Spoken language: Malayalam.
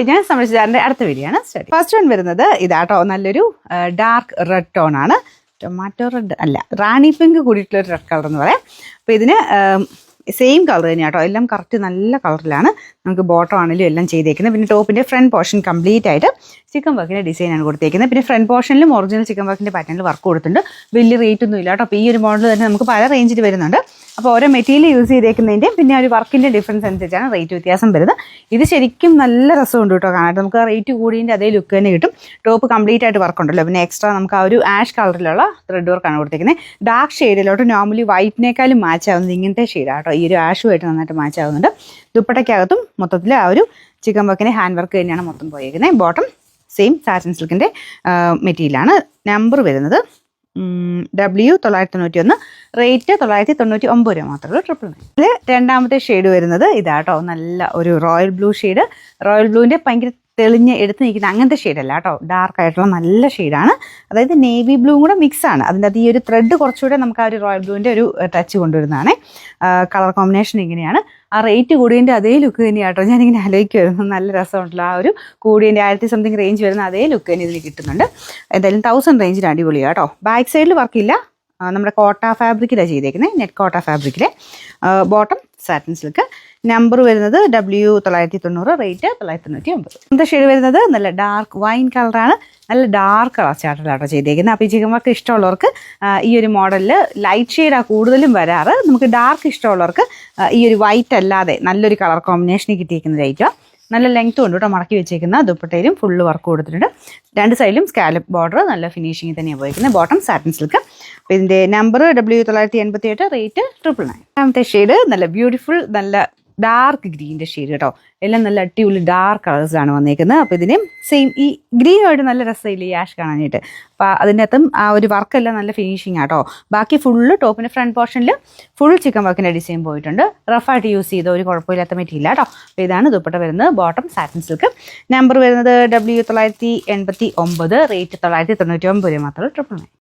ഞാൻ സംരക്ഷിച്ചാറിൻ്റെ അടുത്ത വീഡിയോ ആണ് സ്റ്റഡി. ഫസ്റ്റ് വൺ വരുന്നത് ഇതാട്ടോ, നല്ലൊരു ഡാർക്ക് റെഡ് ടോൺ ആണ്. ടൊമാറ്റോ റെഡ് അല്ല, റാണി പിങ്ക് കൂടിയിട്ടുള്ളൊരു റെഡ് കളർ എന്ന് പറയാം. അപ്പോൾ ഇതിന് സെയിം കളർ തന്നെയാണ് കേട്ടോ, എല്ലാം കറക്റ്റ് നല്ല കളറിലാണ് നമുക്ക് ബോട്ടം ആണെങ്കിലും എല്ലാം ചെയ്തേക്കുന്നത്. പിന്നെ ടോപ്പിൻ്റെ ഫ്രണ്ട് പോർഷൻ കംപ്ലീറ്റ് ആയിട്ട് ചിക്കൻ വർക്കിൻ്റെ ഡിസൈനാണ് കൊടുത്തേക്കുന്നത്. പിന്നെ ഫ്രണ്ട് പോർഷനിലും ഒറിജിനൽ ചിക്കൻ വർക്കിൻ്റെ പാറ്റേണിൽ വർക്ക് കൊടുത്തിട്ടുണ്ട്. വലിയ റേറ്റ് ഒന്നും ഇല്ല കേട്ടോ. അപ്പോൾ ഈ ഒരു മോഡൽ തന്നെ നമുക്ക് പല റേഞ്ചിൽ വരുന്നുണ്ട്. അപ്പോൾ ഓരോ മെറ്റീരിയൽ യൂസ് ചെയ്തേക്കുന്നതിൻ്റെയും പിന്നെ ഒരു വർക്കിൻ്റെ ഡിഫറൻസ് അനുസരിച്ചാണ് റേറ്റ് വ്യത്യാസം വരുന്നത്. ഇത് ശരിക്കും നല്ല രസമുണ്ട് കേട്ടോ കാണാനായിട്ട്. നമുക്ക് റേറ്റ് കൂടിയതിൻ്റെ അതേ ലുക്ക് തന്നെ കിട്ടും. ടോപ്പ് കംപ്ലീറ്റ് ആയിട്ട് വർക്ക് ഉണ്ടല്ലോ. പിന്നെ എക്സ്ട്രാ നമുക്ക് ആ ഒരു ആഷ് കളറിലുള്ള ത്രെഡ് വർക്കാണ് കൊടുത്തേക്കുന്നത്. ഡാർക്ക് ഷെയ്ഡിലോട്ട് നോർമലി വൈറ്റിനേക്കാളും മാച്ച് ആവുന്നത് ഇങ്ങനത്തെ ഷെയ്ഡാണ് കേട്ടോ. ഈ ഒരു ആഷുമായിട്ട് നന്നായിട്ട് മാച്ച് ആവുന്നുണ്ട്. ദുപ്പട്ടയ്ക്കകത്തും മൊത്തത്തിൽ ആ ഒരു ചിക്കൻ വർക്കിൻ്റെ ഹാൻഡ് വർക്ക് തന്നെയാണ് മൊത്തം പോയിരിക്കുന്നത്. ബോട്ടം സെയിം സാറ്റിൻ സിൽക്കിൻ്റെ മെറ്റീരിയലാണ്. നമ്പർ വരുന്നത് W991, റേറ്റ് 999 രൂപ മാത്രമേ. 999. ഇതിൽ രണ്ടാമത്തെ ഷെയ്ഡ് വരുന്നത് ഇതാട്ടോ, നല്ല ഒരു റോയൽ ബ്ലൂ ഷെയ്ഡ്. റോയൽ ബ്ലൂവിൻ്റെ ഭയങ്കര തെളിഞ്ഞ് എടുത്ത് നിൽക്കുന്ന അങ്ങനത്തെ ഷെയ്ഡല്ല കേട്ടോ, ഡാർക്ക് ആയിട്ടുള്ള നല്ല ഷെയ്ഡാണ്. അതായത് നേവി ബ്ലൂവും കൂടെ മിക്സ് ആണ്. അതിൻ്റെ അത് ഈ ഒരു ത്രെഡ് കുറച്ചുകൂടെ നമുക്ക് ആ ഒരു റോയൽ ബ്ലൂവിൻ്റെ ഒരു ടച്ച് കൊണ്ടുവരുന്നതാണ്. കളർ കോമ്പിനേഷൻ ഇങ്ങനെയാണ്. ആ റേറ്റ് കൂടിയതിൻ്റെ അതേ ലുക്ക് തന്നെയാണ് കേട്ടോ. ഞാനിങ്ങനെ ആലോചിക്കുമായിരുന്നു, നല്ല രസമുണ്ടല്ലോ. ആ ഒരു കൂടിയതിൻ്റെ 1000 സംതിങ് റേഞ്ച് വരുന്ന അതേ ലുക്ക് തന്നെ ഇതിന് കിട്ടുന്നുണ്ട്. എന്തായാലും 1000 റേഞ്ചിന് അടിപൊളിയാണ് കേട്ടോ. ബാക്ക് സൈഡിൽ വർക്കില്ല, നമ്മുടെ കോട്ട ഫാബ്രിക്കിലാണ് ചെയ്തേക്കുന്നത്, നെറ്റ് കോട്ട ഫാബ്രിക്കിലെ. Bottom satin silk. നമ്പർ വരുന്നത് W990, റേറ്റ് 999. ഇന്നത്തെ ഷെയ്ഡ് വരുന്നത് നല്ല ഡാർക്ക് വൈൻ കളറാണ്. നല്ല ഡാർക്ക് കളർ ചാർട്ടിലാട്ടോ ചെയ്തേക്കുന്നത്. അപ്പോൾ ഈ ചിക്കൻ വർക്ക് ഇഷ്ടമുള്ളവർക്ക് ഈ ഒരു മോഡലിൽ ലൈറ്റ് ഷെയ്ഡാണ് കൂടുതലും വരാറ്. നമുക്ക് ഡാർക്ക് ഇഷ്ടമുള്ളവർക്ക് ഈ ഒരു വൈറ്റ് അല്ലാതെ നല്ലൊരു കളർ കോമ്പിനേഷന് കിട്ടിയിരിക്കുന്ന ലൈറ്റാണ്. നല്ല ലെങ്ത്തും ഉണ്ട് കേട്ടോ. മടക്കി വെച്ചേക്കുന്ന ദുപ്പട്ടയിലും ഫുള്ള് വർക്ക് കൊടുത്തിട്ടുണ്ട്. രണ്ട് സൈഡിലും സ്കാലപ്പ് ബോർഡർ നല്ല ഫിനിഷിങ് തന്നെയാണ് പോയിരിക്കുന്നത്. Bottom satin silk. അപ്പോൾ ഇതിൻ്റെ നമ്പർ W988, റേറ്റ് 999. രണ്ടാമത്തെ ഷെയ്ഡ് നല്ല ബ്യൂട്ടിഫുൾ, നല്ല ഡാർക്ക് ഗ്രീൻ്റെ ഷെയ്ഡ് കേട്ടോ. എല്ലാം നല്ല അടിപൊളി ഡാർക്ക് കളേഴ്സാണ് വന്നേക്കുന്നത്. അപ്പോൾ ഇതിനും സെയിം ഈ ഗ്രീനുമായിട്ട് നല്ല രസമില്ല ഈ ആഷ് കാണാനായിട്ട്. അപ്പോൾ അതിൻ്റെ അകത്തും ആ ഒരു വർക്കെല്ലാം നല്ല ഫിനിഷിങ് ആട്ടോ. ബാക്കി ഫുള്ള് ടോപ്പിൻ്റെ ഫ്രണ്ട് പോർഷനിൽ ഫുൾ ചിക്കൻ വർക്കിൻ്റെ ഡിസൈൻ പോയിട്ടുണ്ട്. റഫായിട്ട് യൂസ് ചെയ്ത ഒരു കുഴപ്പമില്ലാത്ത മെറ്റീരിയൽ കേട്ടോ. അപ്പോൾ ഇതാണ് ദുപ്പട്ട വരുന്നത്. Bottom satin silk. നമ്പർ വരുന്നത് W989, റേറ്റ് 999 രൂപ മാത്രമേ. 999.